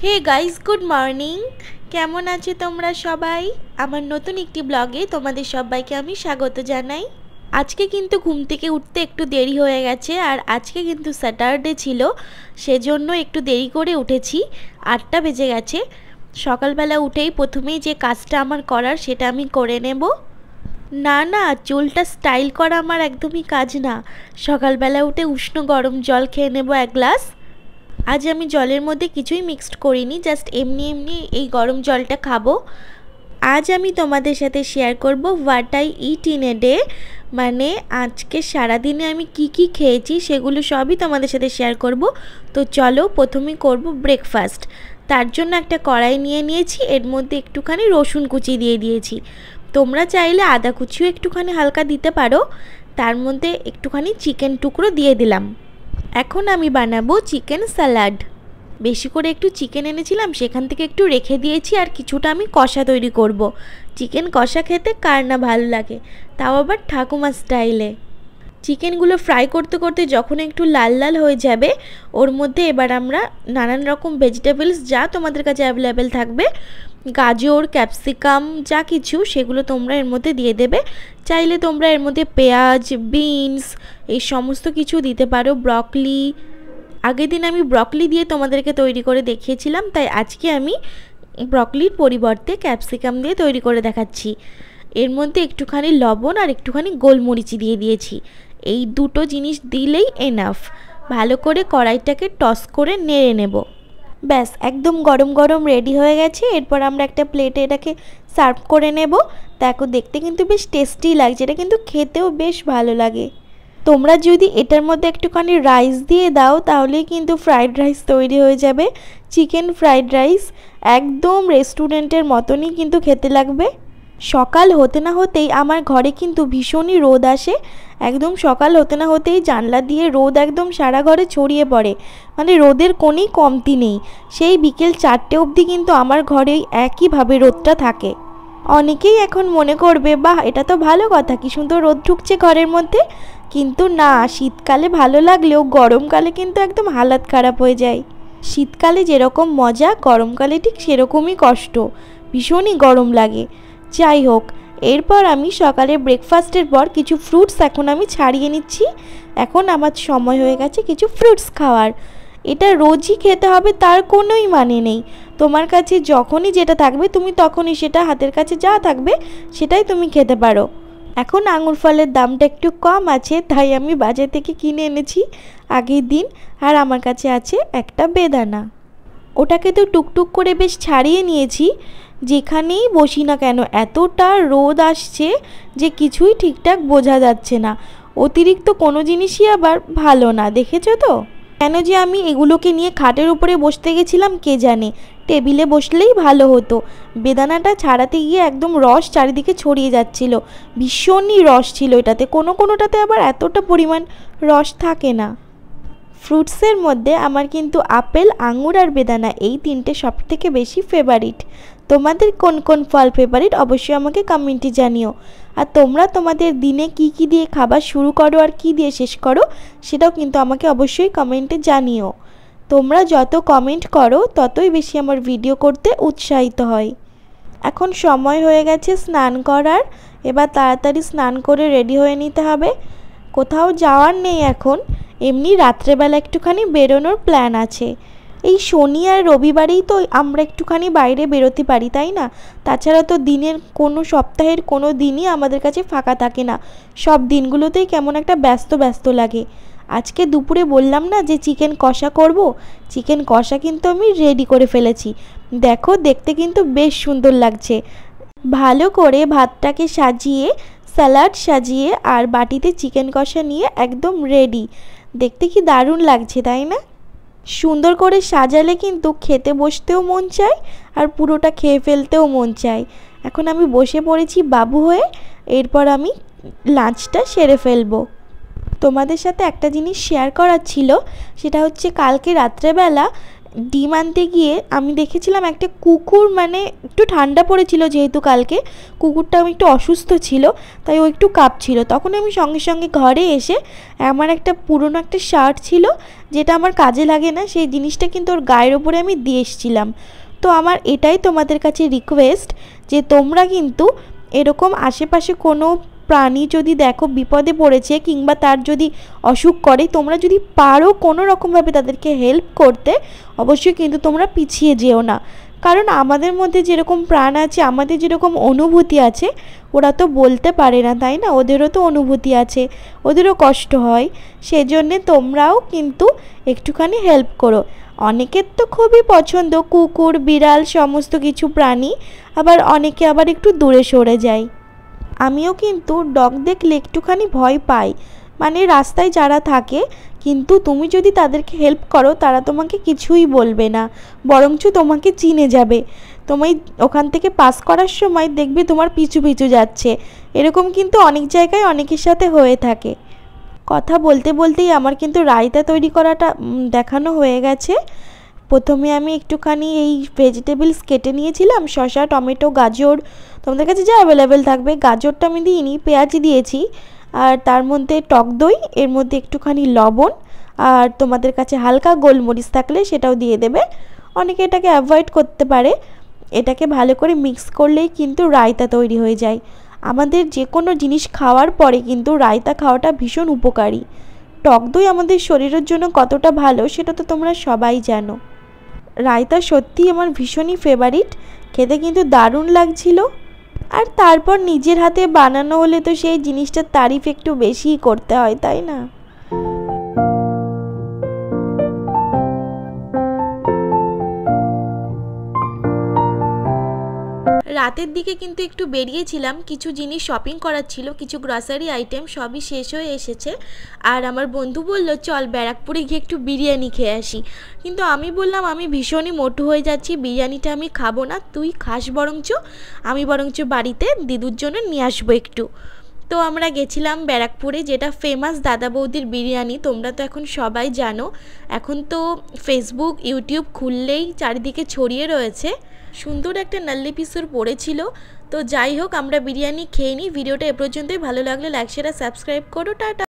Hey guys, good morning. কেমন আছো তোমরা সবাই? আমার নতুন একটি ব্লগে তোমাদের সবাইকে আমি স্বাগত জানাই। আজকে কিন্তু ঘুম থেকে উঠতে একটু দেরি হয়ে গেছে, আর আজকে কিন্তু স্যাটারডে ছিল, সেজন্য একটু দেরি করে উঠেছি। 8টা বেজে গেছে। সকালবেলা উঠেই প্রথমেই যে কাজটা আমার করার সেটা আমি করে নেব। না না, চুলটা স্টাইল করা আমার একদমই কাজ না। সকালবেলা উঠে উষ্ণ গরম জল খেয়ে নেব 1 গ্লাস। আজ আমি জলের মধ্যে কিছুই মিক্সড করিনি, জাস্ট এমনি এমনি এই গরম জলটা খাবো। আজ আমি তোমাদের সাথে শেয়ার করব what I it in a day, মানে আজকে সারাদিনে আমি কি কি খেয়েছি সেগুলো সবই তোমাদের সাথে শেয়ার করব। তো চলো প্রথমেই করব ব্রেকফাস্ট। তার জন্য একটা কড়াই নিয়ে নিয়েছি, এর মধ্যে একটুখানি রসুন কুচি দিয়ে দিয়েছি। তোমরা চাইলে আদা কুচিও একটুখানি হালকা দিতে পারো। তার মধ্যে একটুখানি চিকেন টুকরো দিয়ে দিলাম। এখন আমি বানাবো চিকেন স্যালাড। বেশি করে একটু চিকেন এনেছিলাম, সেখান থেকে একটু রেখে দিয়েছি, আর কিছুটা আমি কষা তৈরি করব। চিকেন কষা খেতে কার না ভালো লাগে, তাও আবার ঠাকুমা স্টাইলে। চিকেনগুলো ফ্রাই করতে করতে যখন একটু লাল লাল হয়ে যাবে, ওর মধ্যে এবার আমরা নানান রকম ভেজিটেবলস যা তোমাদের কাছে অ্যাভেলেবেল থাকবে, গাজর, ক্যাপসিকাম যা কিছু, সেগুলো তোমরা এর মধ্যে দিয়ে দেবে। চাইলে তোমরা এর মধ্যে পেঁয়াজ, বিনস এই সমস্ত কিছু দিতে পারো, ব্রকলি। আগের দিন আমি ব্রকলি দিয়ে তোমাদেরকে তৈরি করে দেখিয়েছিলাম, তাই আজকে আমি ব্রকলির পরিবর্তে ক্যাপসিকাম দিয়ে তৈরি করে দেখাচ্ছি। এর মধ্যে একটুখানি লবণ আর একটুখানি গোলমরিচি দিয়ে দিয়েছি। এই দুটো জিনিস দিলেই এনাফ। ভালো করে কড়াইটাকে টস করে নেড়ে নেব। ব্যাস, একদম গরম গরম রেডি হয়ে গেছে। এরপর আমরা একটা প্লেটে এটাকে সার্ভ করে নেব। দেখো, দেখতে কিন্তু বেশ টেস্টি লাগছে, এটা কিন্তু খেতেও বেশ ভালো লাগে। তোমরা যদি এটার মধ্যে একটুখানি রাইস দিয়ে দাও, তাহলেই কিন্তু ফ্রাইড রাইস তৈরি হয়ে যাবে। চিকেন ফ্রাইড রাইস একদম রেস্টুরেন্টের মতনই কিন্তু খেতে লাগবে। সকাল হতে না হতেই আমার ঘরে কিন্তু ভীষণই রোদ আসে। একদম সকাল হতে না হতেই জানলা দিয়ে রোদ একদম সারা ঘরে ছড়িয়ে পড়ে, মানে রোদের কোনোই কমতি নেই। সেই বিকেল 4টে অবধি কিন্তু আমার ঘরেই একইভাবে রোদটা থাকে। অনেকেই এখন মনে করবে, বাহ, এটা তো ভালো কথা, কি সুন্দর রোদ ঢুকছে ঘরের মধ্যে। কিন্তু না, শীতকালে ভালো লাগলেও গরমকালে কিন্তু একদম হালাত খারাপ হয়ে যায়। শীতকালে যেরকম মজা, গরমকালে ঠিক সেরকমই কষ্ট, ভীষণই গরম লাগে। যাই হোক, এরপর আমি সকালে ব্রেকফাস্টের পর কিছু ফ্রুটস এখন আমি ছাড়িয়ে নিচ্ছি। এখন আমার সময় হয়ে গেছে কিছু ফ্রুটস খাওয়ার। এটা রোজই খেতে হবে তার কোনোই মানে নেই। তোমার কাছে যখনই যেটা থাকবে তুমি তখনই সেটা, হাতের কাছে যা থাকবে সেটাই তুমি খেতে পারো। এখন আঙুর ফলের দামটা একটু কম আছে, তাই আমি বাজার থেকে কিনে এনেছি আগের দিন। আর আমার কাছে আছে একটা বেদানা, ওটাকে তো টুকটুক করে বেশ ছাড়িয়ে নিয়েছি। যেখানেই বসি না কেন এতটা রোদ আসছে যে কিছুই ঠিকঠাক বোঝা যাচ্ছে না। অতিরিক্ত কোনো জিনিসই আবার ভালো না, দেখেছো তো? কেন যে আমি এগুলোকে নিয়ে খাটের উপরে বসতে গেছিলাম কে জানে, টেবিলে বসলেই ভালো হতো। বেদানাটা ছাড়াতে গিয়ে একদম রস চারিদিকে ছড়িয়ে যাচ্ছিল, ভীষণই রস ছিল এটাতে। কোনোটাতে আবার এতটা পরিমাণ রস থাকে না। ফ্রুটসের মধ্যে আমার কিন্তু আপেল, আঙুর আর বেদানা এই তিনটে সব থেকে বেশি ফেভারিট। তোমাদের কোন কোন ফল ফেভারিট অবশ্যই আমাকে কমেন্টে জানিও। আর তোমরা তোমাদের দিনে কি কি দিয়ে খাবার শুরু করো আর কি দিয়ে শেষ করো সেটাও কিন্তু আমাকে অবশ্যই কমেন্টে জানিও। তোমরা যত কমেন্ট করো ততই বেশি আমার ভিডিও করতে উৎসাহিত হয়। এখন সময় হয়ে গেছে স্নান করার। এবার তাড়াতাড়ি স্নান করে রেডি হয়ে নিতে হবে। কোথাও যাওয়ার নেই এখন, এমনি রাত্রেবেলা একটুখানি বেরোনোর প্ল্যান আছে। এই শনি আর রবিবারেই তো আমরা একটুখানি বাইরে বেরোতে পারি, তাই না? তাছাড়া তো দিনের কোনো, সপ্তাহের কোনো দিনই আমাদের কাছে ফাঁকা থাকে না। সব দিনগুলোতেই কেমন একটা ব্যস্ত ব্যস্ত লাগে। আজকে দুপুরে বললাম না যে চিকেন কষা করব, চিকেন কষা কিন্তু আমি রেডি করে ফেলেছি। দেখো, দেখতে কিন্তু বেশ সুন্দর লাগছে। ভালো করে ভাতটাকে সাজিয়ে, স্যালাড সাজিয়ে আর বাটিতে চিকেন কষা নিয়ে একদম রেডি। দেখতে কি দারুণ লাগছে, তাই না? সুন্দর করে সাজালে কিন্তু খেতে বসতেও মন চায় আর পুরোটা খেয়ে ফেলতেও মন চায়। এখন আমি বসে পড়েছি বাবু হয়ে, এরপর আমি লাঞ্চটা সেরে ফেলবো। তোমাদের সাথে একটা জিনিস শেয়ার করার ছিল, সেটা হচ্ছে কালকে রাত্রেবেলা ডিম আনতে গিয়ে আমি দেখেছিলাম একটা কুকুর, মানে একটু ঠান্ডা পড়েছিল যেহেতু কালকে, কুকুরটা আমি একটু অসুস্থ ছিল তাই ও একটু কাঁপছিল। তখন আমি সঙ্গে সঙ্গে ঘরে এসে আমার একটা পুরনো একটা শার্ট ছিল যেটা আমার কাজে লাগে না, সেই জিনিসটা কিন্তু ওর গায়ের ওপরে আমি দিয়ে এসেছিলাম। তো আমার এটাই তোমাদের কাছে রিকোয়েস্ট যে তোমরা কিন্তু এরকম আশেপাশে কোনো প্রাণী যদি দেখো বিপদে পড়েছে কিংবা তার যদি অসুখ করে, তোমরা যদি পারো কোনো রকমভাবে তাদেরকে হেল্প করতে, অবশ্যই কিন্তু তোমরা পিছিয়ে যেও না। কারণ আমাদের মধ্যে যেরকম প্রাণ আছে, আমাদের যেরকম অনুভূতি আছে, ওরা তো বলতে পারে না, তাই না? ওদেরও তো অনুভূতি আছে, ওদেরও কষ্ট হয়। সেজন্যে তোমরাও কিন্তু একটুখানি হেল্প করো। অনেকের তো খুবই পছন্দ কুকুর বিড়াল সমস্ত কিছু প্রাণী, আবার অনেকে আবার একটু দূরে সরে যায়। আমিও কিন্তু ডগ দেখলে একটুখানি ভয় পাই, মানে রাস্তায় যারা থাকে, কিন্তু তুমি যদি তাদেরকে হেল্প করো তারা তোমাকে কিছুই বলবে না, বরঞ্চ তোমাকে চিনে যাবে। তুমি ওখান থেকে পাস করার সময় দেখবে তোমার পিছু পিছু যাচ্ছে। এরকম কিন্তু অনেক জায়গায় অনেকের সাথে হয়ে থাকে। কথা বলতে বলতেই আমার কিন্তু রায়তা তৈরি করাটা দেখানো হয়ে গেছে। প্রথমে আমি একটুখানি এই ভেজিটেবলস কেটে নিয়েছিলাম, শসা টমেটো গাজর, তোমাদের কাছে যা অ্যাভেলেবেল থাকবে। গাজরটা আমি দিইনি, পেঁয়াজি দিয়েছি। আর তার মধ্যে টক দই, এর মধ্যে একটুখানি লবণ, আর তোমাদের কাছে হালকা গোলমরিচ থাকলে সেটাও দিয়ে দেবে। অনেকে এটাকে অ্যাভয়েড করতে পারে। এটাকে ভালো করে মিক্স করলেই কিন্তু রায়তা তৈরি হয়ে যায়। আমাদের যে কোনো জিনিস খাওয়ার পরে কিন্তু রায়তা খাওয়াটা ভীষণ উপকারী। টক দই আমাদের শরীরের জন্য কতটা ভালো সেটা তো তোমরা সবাই জানো। রায়তা সত্যিই আমার ভীষণই ফেভারিট, খেতে কিন্তু দারুণ লাগছিল। আর তারপর নিজের হাতে বানানো হলে তো সেই জিনিসটার তারিফ একটু বেশিই করতে হয়, তাই না? রাতের দিকে কিন্তু একটু বেরিয়েছিলাম, কিছু জিনিস শপিং করার ছিল, কিছু গ্রসারি আইটেম সবই শেষ হয়ে এসেছে। আর আমার বন্ধু বলল চল ব্যারাকপুরে গিয়ে একটু বিরিয়ানি খেয়ে আসি। কিন্তু আমি বললাম আমি ভীষণই মোটু হয়ে যাচ্ছি, বিরিয়ানিটা আমি খাবো না, তুই খাস বরঞ্চ, আমি বরঞ্চ বাড়িতে দিদুর জন্য নিয়ে আসবো একটু। তো আমরা গেছিলাম ব্যারাকপুরে, যেটা ফেমাস দাদা বৌদির বিরিয়ানি। তোমরা তো এখন সবাই জানো, এখন তো ফেসবুক ইউটিউব খুললেই চারিদিকে ছড়িয়ে রয়েছে। সুন্দর একটা নাল্লি পিসুর পড়েছিল। তো যাই হোক, আমরা বিরিয়ানি খেয়ে নিই। ভিডিওটা এ পর্যন্তই। ভালো লাগলে লাইক শেয়ার সাবস্ক্রাইব করো। টাটা।